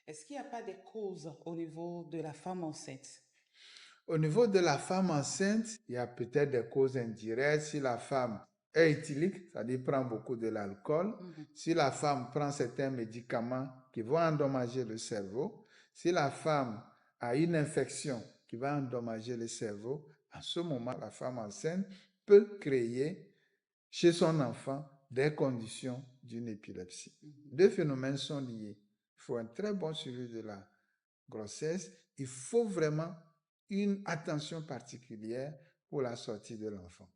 Est-ce qu'il n'y a pas des causes au niveau de la femme enceinte? Au niveau de la femme enceinte, il y a peut-être des causes indirectes. Si la femme est éthylique, c'est-à-dire prend beaucoup de l'alcool, si la femme prend certains médicaments qui vont endommager le cerveau, si la femme a une infection qui va endommager le cerveau, à ce moment, la femme enceinte peut créer chez son enfant des conditions d'une épilepsie. Deux phénomènes sont liés. Il faut un très bon suivi de la grossesse. Il faut vraiment une attention particulière pour la sortie de l'enfant.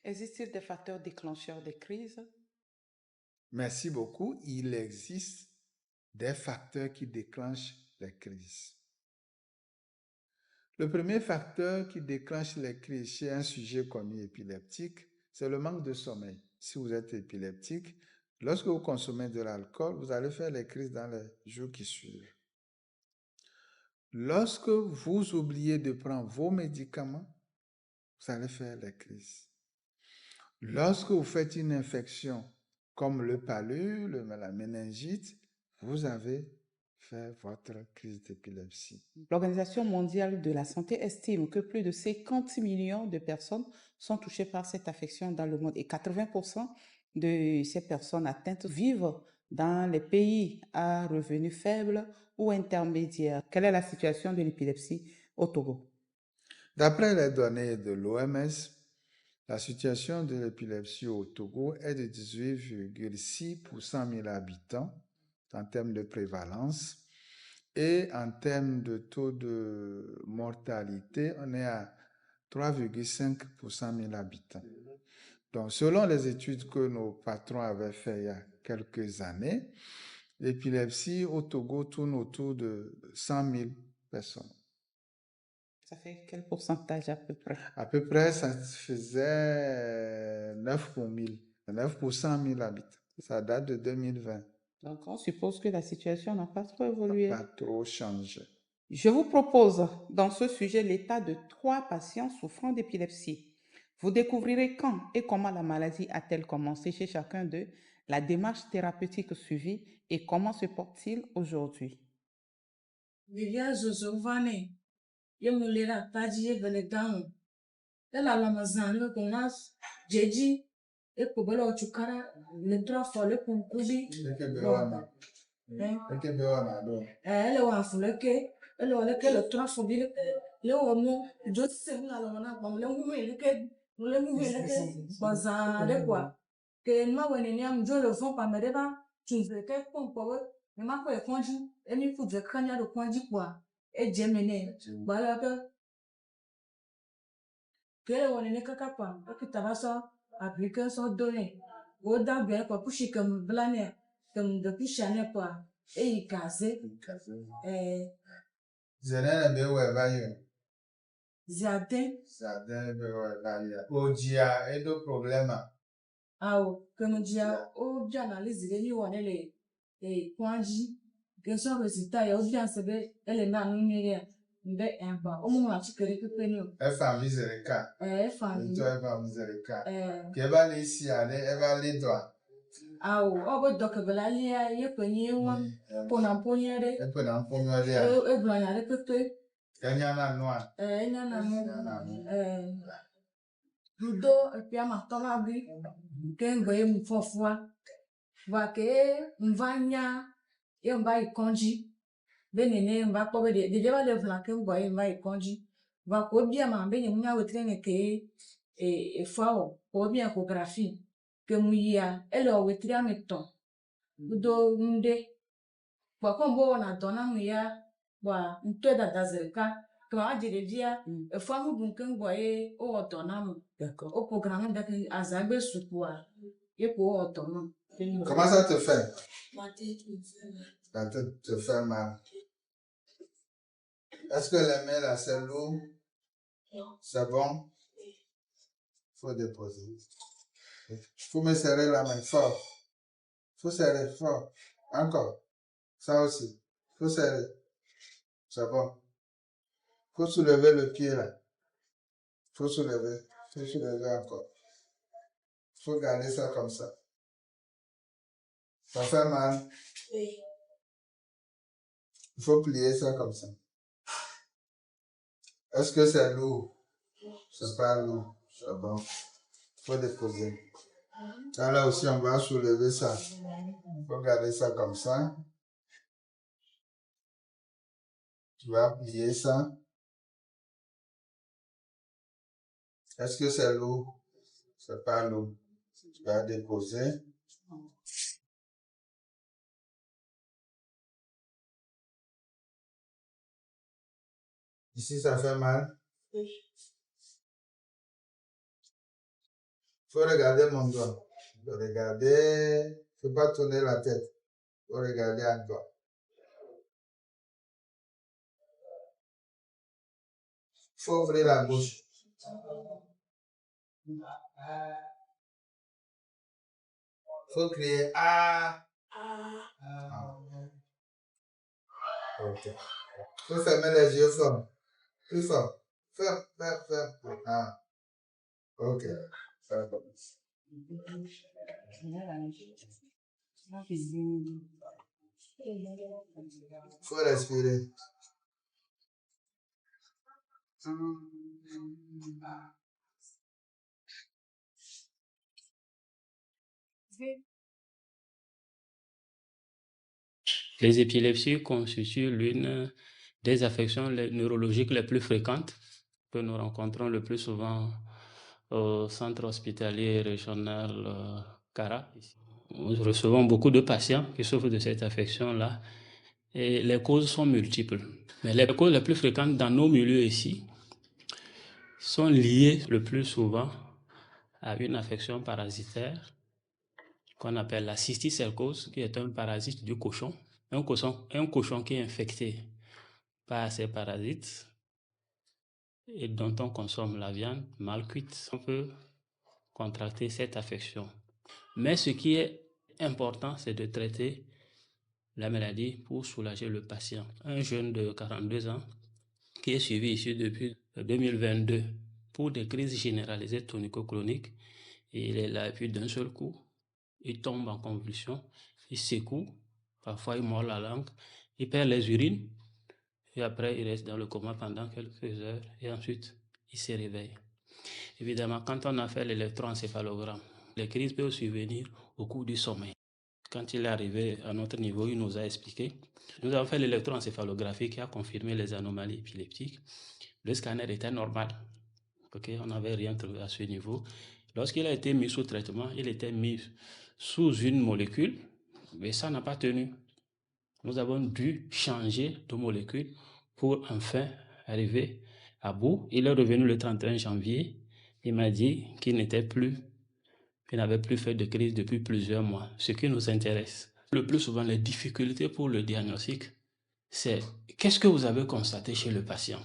Existe-t-il des facteurs déclencheurs des crises? Merci beaucoup. Il existe des facteurs qui déclenchent les crises. Le premier facteur qui déclenche les crises chez un sujet connu épileptique, c'est le manque de sommeil. Si vous êtes épileptique, lorsque vous consommez de l'alcool, vous allez faire les crises dans les jours qui suivent. Lorsque vous oubliez de prendre vos médicaments, vous allez faire les crises. Lorsque vous faites une infection comme le palu, la méningite, vous avez fait votre crise d'épilepsie. L'Organisation mondiale de la santé estime que plus de 50 millions de personnes sont touchées par cette affection dans le monde et 80% de ces personnes atteintes vivent dans les pays à revenus faibles ou intermédiaires. Quelle est la situation de l'épilepsie au Togo? D'après les données de l'OMS, la situation de l'épilepsie au Togo est de 18,6 pour 100 000 habitants en termes de prévalence. Et en termes de taux de mortalité, on est à 3,5 pour 100 000 habitants. Donc, selon les études que nos patrons avaient faites il y a quelques années, l'épilepsie au Togo tourne autour de 100 000 personnes. Ça fait quel pourcentage à peu près? À peu près, ça faisait 9 pour 1000, 9 pour 100 000 habitants. Ça date de 2020. Donc, on suppose que la situation n'a pas trop évolué. Pas trop changé. Je vous propose dans ce sujet l'état de 3 patients souffrant d'épilepsie. Vous découvrirez quand et comment la maladie a-t-elle commencé chez chacun d'eux, la démarche thérapeutique suivie et comment se porte-t-il aujourd'hui. Vivian Zozovane, Yemulera Taji Venedan, la Lamazan, Gonas, Jeji, et Pobolo Chukara, le 3 fois le Kumkubi, elle wa fuleke, elle wa leke le 3 fois le homo, Joseph la Lomana, bon, le Mumeke, le Mumeke, Bazan, le quoi. Que ma weneniam jo le fond par medeba, tu veux que qu'on powe, mais ma quoi est conju, et mi faut de crania de conju quoi, et jemene, voilà que le wenene kakapa, et que tabasa, appliquer son donné, ou d'un bien quoi, coucher comme blaner, comme de coucher quoi, et y casser, Zenene be we vayo. Zate, Zadene be we vayo. Ojia edo problema. ao, comme dia, o dia analyse les niveaux les conju, que son résultat, et au bien c'est elle est nan numérique. Mbe emba omu wa chikere pepenyo Efa mizereka. Family Ito efa mizereka. Keba le isi ade eba le doa. Awo obo dokebela lia ye penye won pona ponyere Epe na mponyere ya. Eblanya le pepe Kenya na noa. Enya na mo Ludo epia ma toma bi kengbe mu fofua va ke mvanya ye mba ikonji benene mba ko be de ba le vla ke mbo ye mba ikonji va ko bia ma benye munya wetrene ke fao ko bia échographie que muia ele o wetria meton ludo nde kwa kombo na dona muia wa nto da dazerka to ajere dia fo mu bunke ngbo ye o dona mu D'accord. au programme de azagbe supua ye ko o dona. Comment ça te fait? La tête te fait mal. Est-ce que les mains là c'est lourd? C'est bon? Faut déposer. Faut me serrer la main fort. Faut serrer fort. Encore. Ça aussi. Faut serrer. C'est bon. Faut soulever le pied là. Faut soulever. Faut soulever encore. Faut garder ça comme ça. Ça fait mal? Oui. Il faut plier ça comme ça. Est-ce que c'est lourd? C'est pas lourd. C'est bon. Il faut déposer. Là aussi, on va soulever ça. Il faut garder ça comme ça. Tu vas plier ça. Est-ce que c'est lourd? C'est pas lourd. Tu vas déposer. Ici, ça fait mal. Il faut regarder mon doigt. Il faut regarder. Il ne faut pas tourner la tête. Il faut regarder un doigt. Il faut ouvrir la bouche. Il faut crier Ah. Ok. Il faut fermer les yeux fort. Plus fort. Ferme. Ah. Ok. Faut respirer. Les épilepsies constituent l'une des affections neurologiques les plus fréquentes que nous rencontrons le plus souvent au centre hospitalier régional Cara. Nous recevons beaucoup de patients qui souffrent de cette affection-là et les causes sont multiples. Mais les causes les plus fréquentes dans nos milieux ici sont liées le plus souvent à une affection parasitaire qu'on appelle la cysticercose, qui est un parasite du cochon. Un cochon qui est infecté par ces parasites et dont on consomme la viande mal cuite, on peut contracter cette affection. Mais ce qui est important, c'est de traiter la maladie pour soulager le patient. Un jeune de 42 ans qui est suivi ici depuis 2022 pour des crises généralisées tonico-cloniques, et il est là et puis d'un seul coup, il tombe en convulsion, il secoue, parfois il mord la langue, il perd les urines, et après il reste dans le coma pendant quelques heures, et ensuite il se réveille. Évidemment, quand on a fait l'électroencéphalogramme, les crises peuvent survenir au cours du sommeil. Quand il est arrivé à notre niveau, il nous a expliqué. Nous avons fait l'électroencéphalographie qui a confirmé les anomalies épileptiques. Le scanner était normal. On n'avait rien trouvé à ce niveau. Lorsqu'il a été mis sous traitement, il était mis sous une molécule, mais ça n'a pas tenu. Nous avons dû changer de molécule pour enfin arriver à bout. Il est revenu le 31 janvier. Il m'a dit qu'il n'avait plus fait de crise depuis plusieurs mois. Ce qui nous intéresse, le plus souvent, les difficultés pour le diagnostic, c'est qu'est-ce que vous avez constaté chez le patient?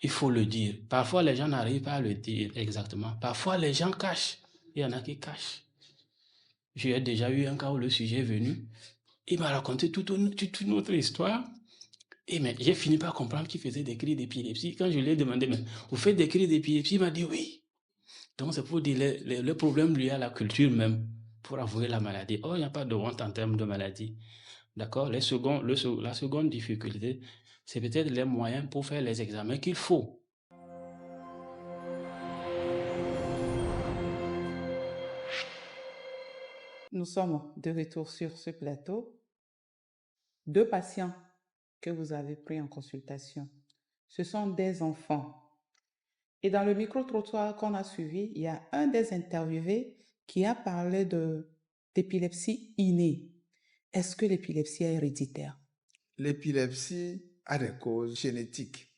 Il faut le dire. Parfois, les gens n'arrivent pas à le dire exactement. Parfois, les gens cachent. Il y en a qui cachent. J'ai déjà eu un cas où le sujet est venu. Il m'a raconté toute une autre histoire. Et mais j'ai fini par comprendre qu'il faisait des cris d'épilepsie. Quand je lui ai demandé, mais vous faites des cris d'épilepsie? Il m'a dit oui. Donc, c'est pour dire le problème lié à la culture même, pour avouer la maladie. Oh, il n'y a pas de honte en termes de maladie. D'accord? La seconde difficulté, c'est peut-être les moyens pour faire les examens qu'il faut. Nous sommes de retour sur ce plateau. 2 patients que vous avez pris en consultation, ce sont des enfants. Et dans le micro-trottoir qu'on a suivi, il y a un des interviewés qui a parlé d'épilepsie innée. Est-ce que l'épilepsie est héréditaire? L'épilepsie a des causes génétiques.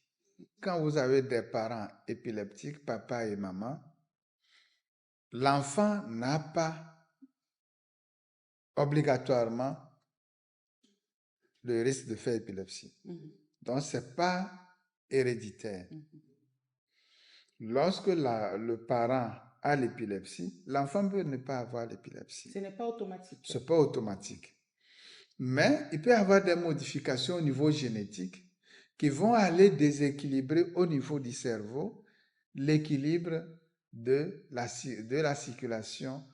Quand vous avez des parents épileptiques, papa et maman, l'enfant n'a pas obligatoirement le risque de faire épilepsie. Donc, ce n'est pas héréditaire. Lorsque le parent a l'épilepsie, l'enfant peut ne pas avoir l'épilepsie. Ce n'est pas automatique. Ce n'est pas automatique. Mais il peut y avoir des modifications au niveau génétique qui vont aller déséquilibrer au niveau du cerveau l'équilibre de la circulation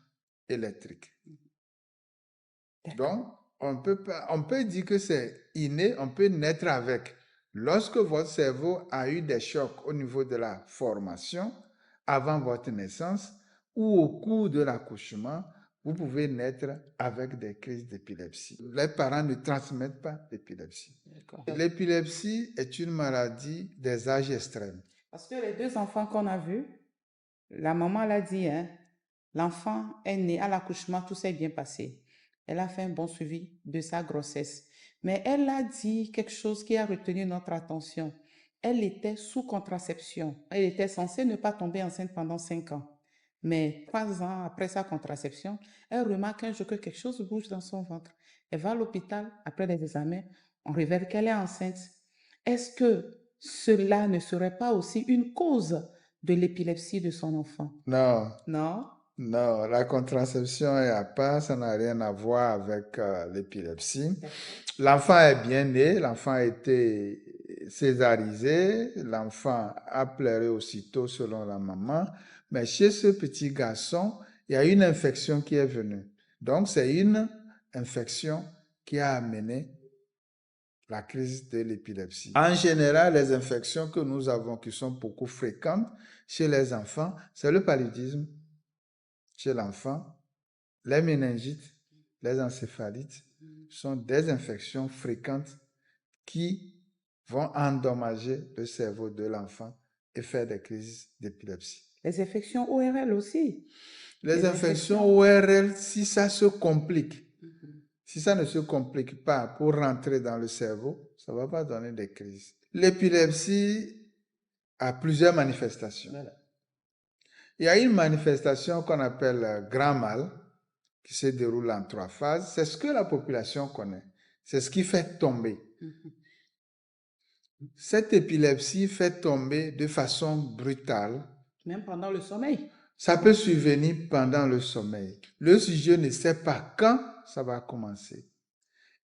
électrique. Donc, on peut dire que c'est inné, on peut naître avec. Lorsque votre cerveau a eu des chocs au niveau de la formation, avant votre naissance ou au cours de l'accouchement, vous pouvez naître avec des crises d'épilepsie. Les parents ne transmettent pas l'épilepsie. L'épilepsie est une maladie des âges extrêmes. Parce que les 2 enfants qu'on a vus, la maman l'a dit, hein, l'enfant est né à l'accouchement, tout s'est bien passé. Elle a fait un bon suivi de sa grossesse. Mais elle a dit quelque chose qui a retenu notre attention. Elle était sous contraception. Elle était censée ne pas tomber enceinte pendant 5 ans. Mais 3 ans après sa contraception, elle remarque un jour que quelque chose bouge dans son ventre. Elle va à l'hôpital, après les examens, on révèle qu'elle est enceinte. Est-ce que cela ne serait pas aussi une cause de l'épilepsie de son enfant? Non, Non? non, la contraception est à part, ça n'a rien à voir avec l'épilepsie. L'enfant est bien né, l'enfant a été césarisé, l'enfant a pleuré aussitôt selon la maman, mais chez ce petit garçon, il y a une infection qui est venue. Donc, c'est une infection qui a amené la crise de l'épilepsie. En général, les infections que nous avons qui sont beaucoup fréquentes chez les enfants, c'est le paludisme chez l'enfant, les méningites, les encéphalites sont des infections fréquentes qui vont endommager le cerveau de l'enfant et faire des crises d'épilepsie. Les infections ORL aussi. Les infections ORL, si ça se complique, si ça ne se complique pas pour rentrer dans le cerveau, ça ne va pas donner des crises. L'épilepsie a plusieurs manifestations. Voilà. Il y a une manifestation qu'on appelle grand mal, qui se déroule en 3 phases. C'est ce que la population connaît. C'est ce qui fait tomber. Cette épilepsie fait tomber de façon brutale. Même pendant le sommeil. Ça peut survenir pendant le sommeil. Le sujet ne sait pas quand ça va commencer.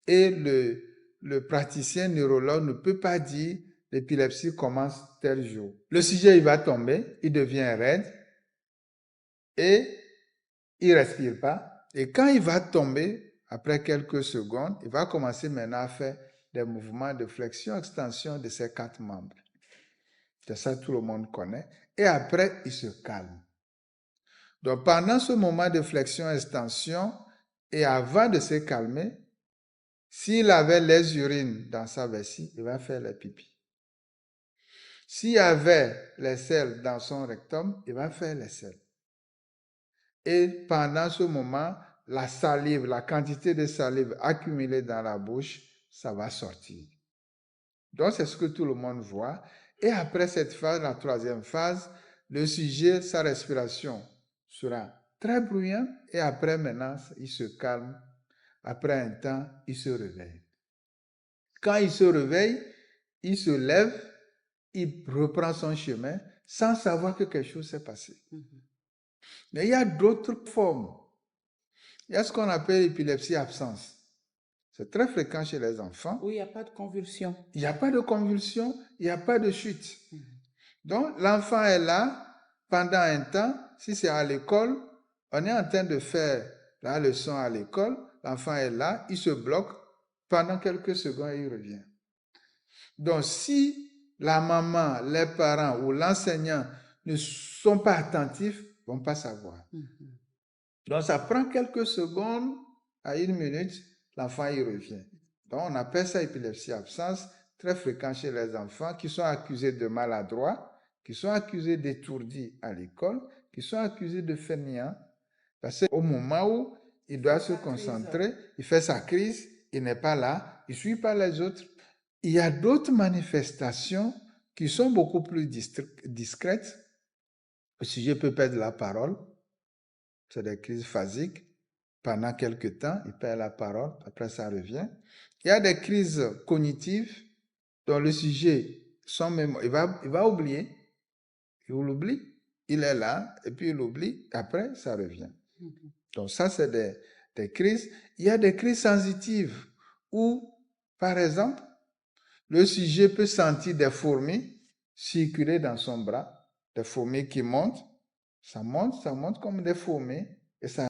Et le praticien neurologue ne peut pas dire l'épilepsie commence tel jour. Le sujet, il va tomber, il devient raide et il ne respire pas. Et quand il va tomber, après quelques secondes, il va commencer maintenant à faire des mouvements de flexion-extension de ses 4 membres. C'est ça, tout le monde connaît. Et après, il se calme. Donc, pendant ce moment de flexion-extension et avant de se calmer, s'il avait les urines dans sa vessie, il va faire les pipis. S'il y avait les selles dans son rectum, il va faire les selles. Et pendant ce moment, la salive, la quantité de salive accumulée dans la bouche, ça va sortir. Donc, c'est ce que tout le monde voit. Et après cette phase, la 3e phase, le sujet, sa respiration sera très bruyante. Et après, maintenant, il se calme. Après un temps, il se réveille. Quand il se réveille, il se lève, il reprend son chemin sans savoir que quelque chose s'est passé. Mais il y a d'autres formes. Il y a ce qu'on appelle l'épilepsie absence. C'est très fréquent chez les enfants. Où il n'y a pas de convulsion. Il n'y a pas de convulsion, il n'y a pas de chute. Donc, l'enfant est là pendant un temps. Si c'est à l'école, on est en train de faire la leçon à l'école. L'enfant est là, il se bloque. Pendant quelques secondes, il revient. Donc, si la maman, les parents ou l'enseignant ne sont pas attentifs, ils ne vont pas savoir. Donc, ça prend quelques secondes à 1 minute, l'enfant y revient. Donc, on appelle ça épilepsie absence, très fréquent chez les enfants qui sont accusés de maladroits, qui sont accusés d'étourdis à l'école, qui sont accusés de fainéants. Parce qu'au moment où il doit se concentrer, il fait sa crise, il n'est pas là, il ne suit pas les autres. Il y a d'autres manifestations qui sont beaucoup plus discrètes. Le sujet peut perdre la parole. C'est des crises phasiques. Pendant quelques temps, il perd la parole, après ça revient. Il y a des crises cognitives dont le sujet, son mémoire, il va oublier. Il l'oublie, il est là, et puis il oublie, après ça revient. Donc ça, c'est des crises. Il y a des crises sensitives où, par exemple, le sujet peut sentir des fourmis circuler dans son bras, des fourmis qui montent, ça monte comme des fourmis, et ça